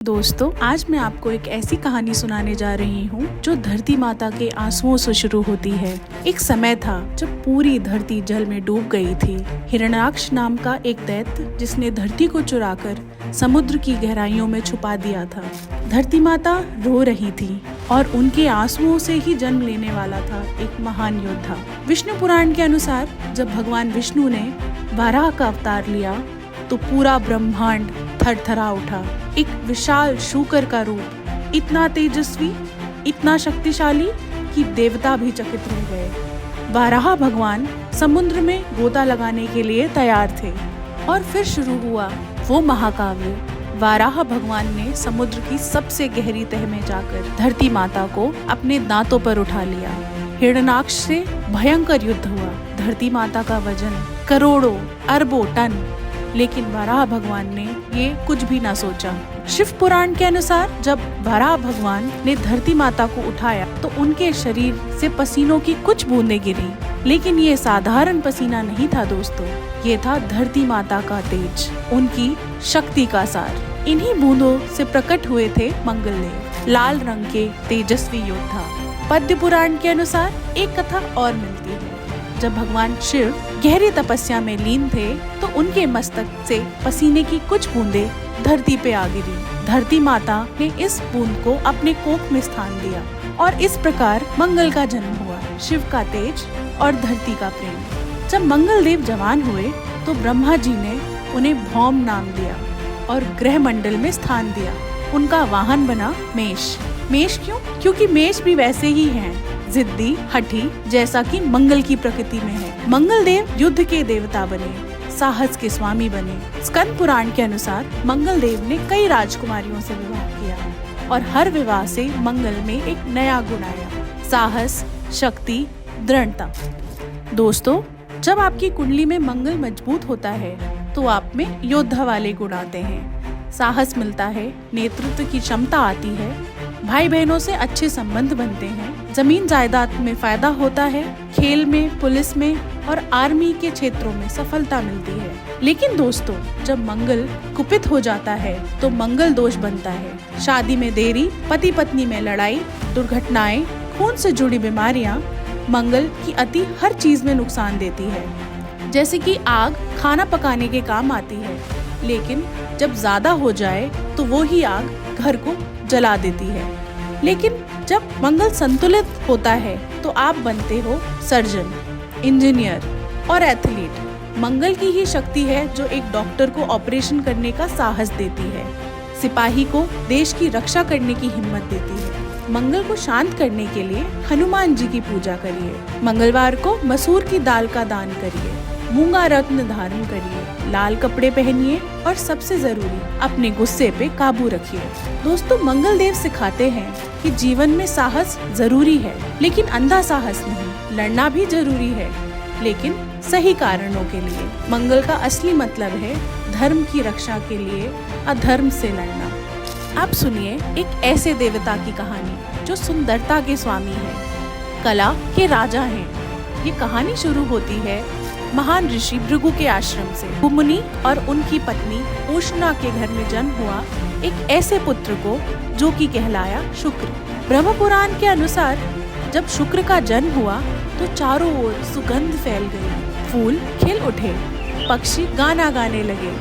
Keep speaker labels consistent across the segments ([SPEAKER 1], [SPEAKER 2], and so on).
[SPEAKER 1] दोस्तों, आज मैं आपको एक ऐसी कहानी सुनाने जा रही हूँ जो धरती माता के आंसुओं से शुरू होती है। एक समय था जब पूरी धरती जल में डूब गई थी। हिरण्याक्ष नाम का एक दैत्य जिसने धरती को चुराकर समुद्र की गहराइयों में छुपा दिया था। धरती माता रो रही थी और उनके आंसुओं से ही जन्म लेने वाला था एक महान योद्धा। विष्णु पुराण के अनुसार जब भगवान विष्णु ने वाराह का अवतार लिया तो पूरा ब्रह्मांड थरथरा उठा। एक विशाल शूकर का रूप इतना तेजस्वी, इतना शक्तिशाली कि देवता भी चकित रह गए। वाराह भगवान समुद्र में गोता लगाने के लिए तैयार थे और फिर शुरू हुआ वो महाकाव्य। वाराह भगवान ने समुद्र की सबसे गहरी तह में जाकर धरती माता को अपने दांतों पर उठा लिया। हिरण्याक्ष से भयंकर युद्ध हुआ। धरती माता का वजन करोड़ों अरबों टन, लेकिन वाराह भगवान ने ये कुछ भी ना सोचा। शिव पुराण के अनुसार जब वाराह भगवान ने धरती माता को उठाया तो उनके शरीर से पसीनों की कुछ बूंदें गिरी, लेकिन ये साधारण पसीना नहीं था दोस्तों, ये था धरती माता का तेज, उनकी शक्ति का सार। इन्हीं बूंदों से प्रकट हुए थे मंगलदेव, लाल रंग के तेजस्वी योद्धा। पद्म पुराण के अनुसार एक कथा और मिलती है। जब भगवान शिव गहरी तपस्या में लीन थे तो उनके मस्तक से पसीने की कुछ बूंदें धरती पे आ गिरी। धरती माता ने इस बूंद को अपने कोख में स्थान दिया और इस प्रकार मंगल का जन्म हुआ। शिव का तेज और धरती का प्रेम। जब मंगल देव जवान हुए तो ब्रह्मा जी ने उन्हें भौम नाम दिया और ग्रह मंडल में स्थान दिया। उनका वाहन बना मेष। मेष क्यों? क्योंकि मेष भी वैसे ही हैं, जिद्दी, हठी, जैसा कि मंगल की प्रकृति में है। मंगल देव युद्ध के देवता बने, साहस के स्वामी बने। स्कंद पुराण के अनुसार मंगल देव ने कई राजकुमारियों से विवाह किया और हर विवाह से मंगल में एक नया गुण आया, साहस, शक्ति, दृढ़ता। दोस्तों, जब आपकी कुंडली में मंगल मजबूत होता है तो आप में योद्धा वाले गुण आते हैं। साहस मिलता है, नेतृत्व की क्षमता आती है, भाई बहनों से अच्छे संबंध बनते हैं, जमीन जायदाद में फायदा होता है, खेल में, पुलिस में और आर्मी के क्षेत्रों में सफलता मिलती है। लेकिन दोस्तों, जब मंगल कुपित हो जाता है तो मंगल दोष बनता है। शादी में देरी, पति पत्नी में लड़ाई, दुर्घटनाएं, खून से जुड़ी बीमारियां, मंगल की अति हर चीज में नुकसान देती है। जैसे कि आग खाना पकाने के काम आती है, लेकिन जब ज्यादा हो जाए तो वो ही आग घर को जला देती है। लेकिन जब मंगल संतुलित होता है तो आप बनते हो सर्जन, इंजीनियर और एथलीट। मंगल की ही शक्ति है जो एक डॉक्टर को ऑपरेशन करने का साहस देती है, सिपाही को देश की रक्षा करने की हिम्मत देती है। मंगल को शांत करने के लिए हनुमान जी की पूजा करिए, मंगलवार को मसूर की दाल का दान करिए, मूंगा रत्न धारण करिए, लाल कपड़े पहनिए और सबसे जरूरी अपने गुस्से पे काबू रखिए। दोस्तों, मंगल देव सिखाते हैं कि जीवन में साहस जरूरी है, लेकिन अंधा साहस नहीं। लड़ना भी जरूरी है, लेकिन सही कारणों के लिए। मंगल का असली मतलब है धर्म की रक्षा के लिए अधर्म से लड़ना। आप सुनिए एक ऐसे देवता की कहानी जो सुंदरता के स्वामी है, कला के राजा हैं। ये कहानी शुरू होती है महान ऋषि भृगु के आश्रम से। मुनि और उनकी पत्नी उष्णा के घर में जन्म हुआ एक ऐसे पुत्र को जो कि कहलाया शुक्र। ब्रह्म पुराण के अनुसार जब शुक्र का जन्म हुआ तो चारों ओर सुगंध फैल गई, फूल खिल उठे, पक्षी गाना गाने लगे।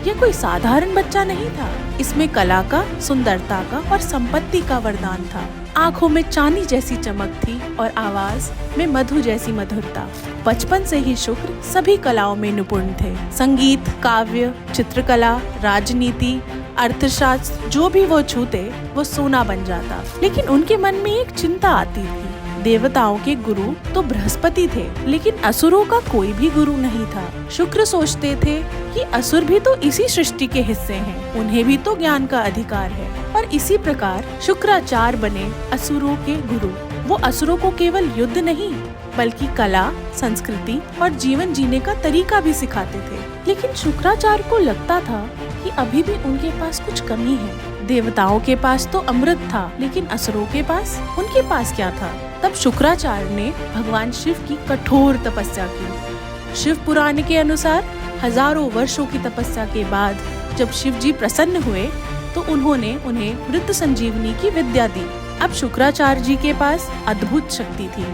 [SPEAKER 1] ये कोई साधारण बच्चा नहीं था, इसमें कला का, सुंदरता का और संपत्ति का वरदान था। आंखों में चांदी जैसी चमक थी और आवाज में मधु जैसी मधुरता। बचपन से ही शुक्र सभी कलाओं में निपुण थे। संगीत, काव्य, चित्रकला, राजनीति, अर्थशास्त्र, जो भी वो छूते वो सोना बन जाता। लेकिन उनके मन में एक चिंता आती थी। देवताओं के गुरु तो बृहस्पति थे, लेकिन असुरों का कोई भी गुरु नहीं था। शुक्र सोचते थे कि असुर भी तो इसी सृष्टि के हिस्से हैं, उन्हें भी तो ज्ञान का अधिकार है। और इसी प्रकार शुक्राचार्य बने असुरों के गुरु। वो असुरों को केवल युद्ध नहीं बल्कि कला, संस्कृति और जीवन जीने का तरीका भी सिखाते थे। लेकिन शुक्राचार्य को लगता था कि अभी भी उनके पास कुछ कमी है। देवताओं के पास तो अमृत था, लेकिन असुरों के पास, उनके पास क्या था? तब शुक्राचार्य ने भगवान शिव की कठोर तपस्या की। शिव पुराण के अनुसार हजारों वर्षों की तपस्या के बाद जब शिव जी प्रसन्न हुए तो उन्होंने उन्हें मृत संजीवनी की विद्या दी। अब शुक्राचार्य जी के पास अद्भुत शक्ति थी।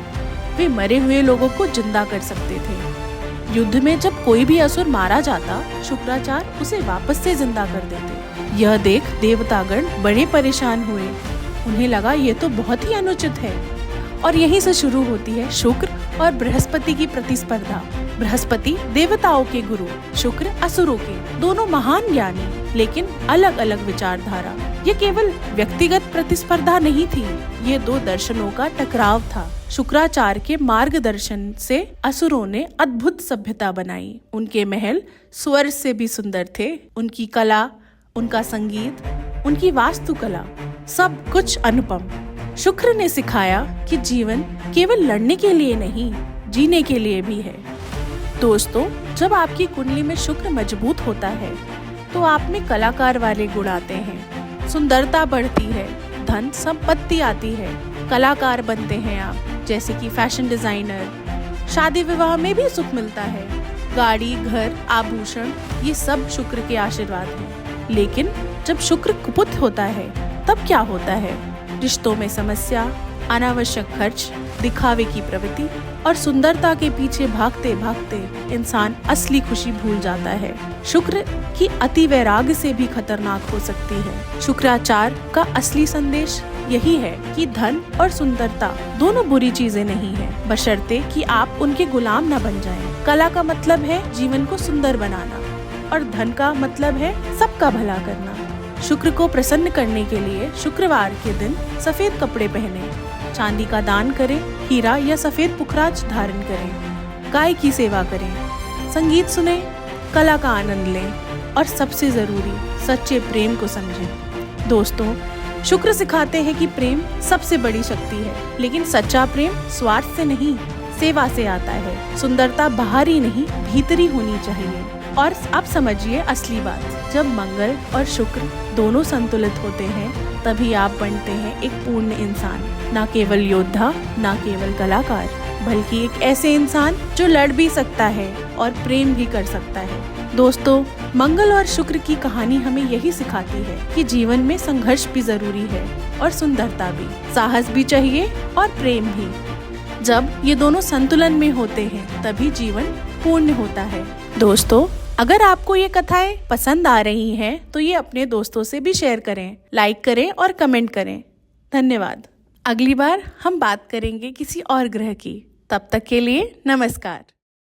[SPEAKER 1] वे मरे हुए लोगों को जिंदा कर सकते थे। युद्ध में जब कोई भी असुर मारा जाता, शुक्राचार्य उसे वापस से जिंदा कर देते। यह देख देवतागण बड़े परेशान हुए। उन्हें लगा ये तो बहुत ही अनुचित है। और यहीं से शुरू होती है शुक्र और बृहस्पति की प्रतिस्पर्धा। बृहस्पति देवताओं के गुरु, शुक्र असुरों के, दोनों महान ज्ञानी, लेकिन अलग अलग विचारधारा। ये केवल व्यक्तिगत प्रतिस्पर्धा नहीं थी, ये दो दर्शनों का टकराव था। शुक्राचार्य के मार्गदर्शन से असुरों ने अद्भुत सभ्यता बनाई। उनके महल स्वर्ग से भी सुंदर थे। उनकी कला, उनका संगीत, उनकी वास्तुकला, सब कुछ अनुपम। शुक्र ने सिखाया कि जीवन केवल लड़ने के लिए नहीं, जीने के लिए भी है। दोस्तों, जब आपकी कुंडली में शुक्र मजबूत होता है तो आप में कलाकार वाले गुण आते हैं। सुंदरता बढ़ती है, धन संपत्ति आती है, कलाकार बनते हैं आप, जैसे कि फैशन डिजाइनर। शादी विवाह में भी सुख मिलता है। गाड़ी, घर, आभूषण, ये सब शुक्र के आशीर्वाद हैं। लेकिन जब शुक्र कुपित होता है तब क्या होता है? रिश्तों में समस्या, अनावश्यक खर्च, दिखावे की प्रवृत्ति और सुंदरता के पीछे भागते भागते इंसान असली खुशी भूल जाता है। शुक्र की अति वैराग्य से भी खतरनाक हो सकती है। शुक्राचार्य का असली संदेश यही है कि धन और सुंदरता दोनों बुरी चीजें नहीं है, बशर्ते कि आप उनके गुलाम न बन जाएं। कला का मतलब है जीवन को सुंदर बनाना और धन का मतलब है सबका भला करना। शुक्र को प्रसन्न करने के लिए शुक्रवार के दिन सफेद कपड़े पहने, चांदी का दान करें, हीरा या सफेद पुखराज धारण करें, गाय की सेवा करें, संगीत सुने, कला का आनंद लें और सबसे जरूरी सच्चे प्रेम को समझें। दोस्तों, शुक्र सिखाते हैं कि प्रेम सबसे बड़ी शक्ति है, लेकिन सच्चा प्रेम स्वार्थ से नहीं, सेवा से आता है। सुंदरता बाहरी नहीं, भीतरी होनी चाहिए। और अब समझिए असली बात, जब मंगल और शुक्र दोनों संतुलित होते हैं तभी आप बनते हैं एक पूर्ण इंसान। न केवल योद्धा, न केवल कलाकार, बल्कि एक ऐसे इंसान जो लड़ भी सकता है और प्रेम भी कर सकता है। दोस्तों, मंगल और शुक्र की कहानी हमें यही सिखाती है कि जीवन में संघर्ष भी जरूरी है और सुंदरता भी, साहस भी चाहिए और प्रेम भी। जब ये दोनों संतुलन में होते हैं तभी जीवन पूर्ण होता है। दोस्तों, अगर आपको ये कथाएं पसंद आ रही हैं तो ये अपने दोस्तों से भी शेयर करें, लाइक करें और कमेंट करें। धन्यवाद। अगली बार हम बात करेंगे किसी और ग्रह की। तब तक के लिए नमस्कार।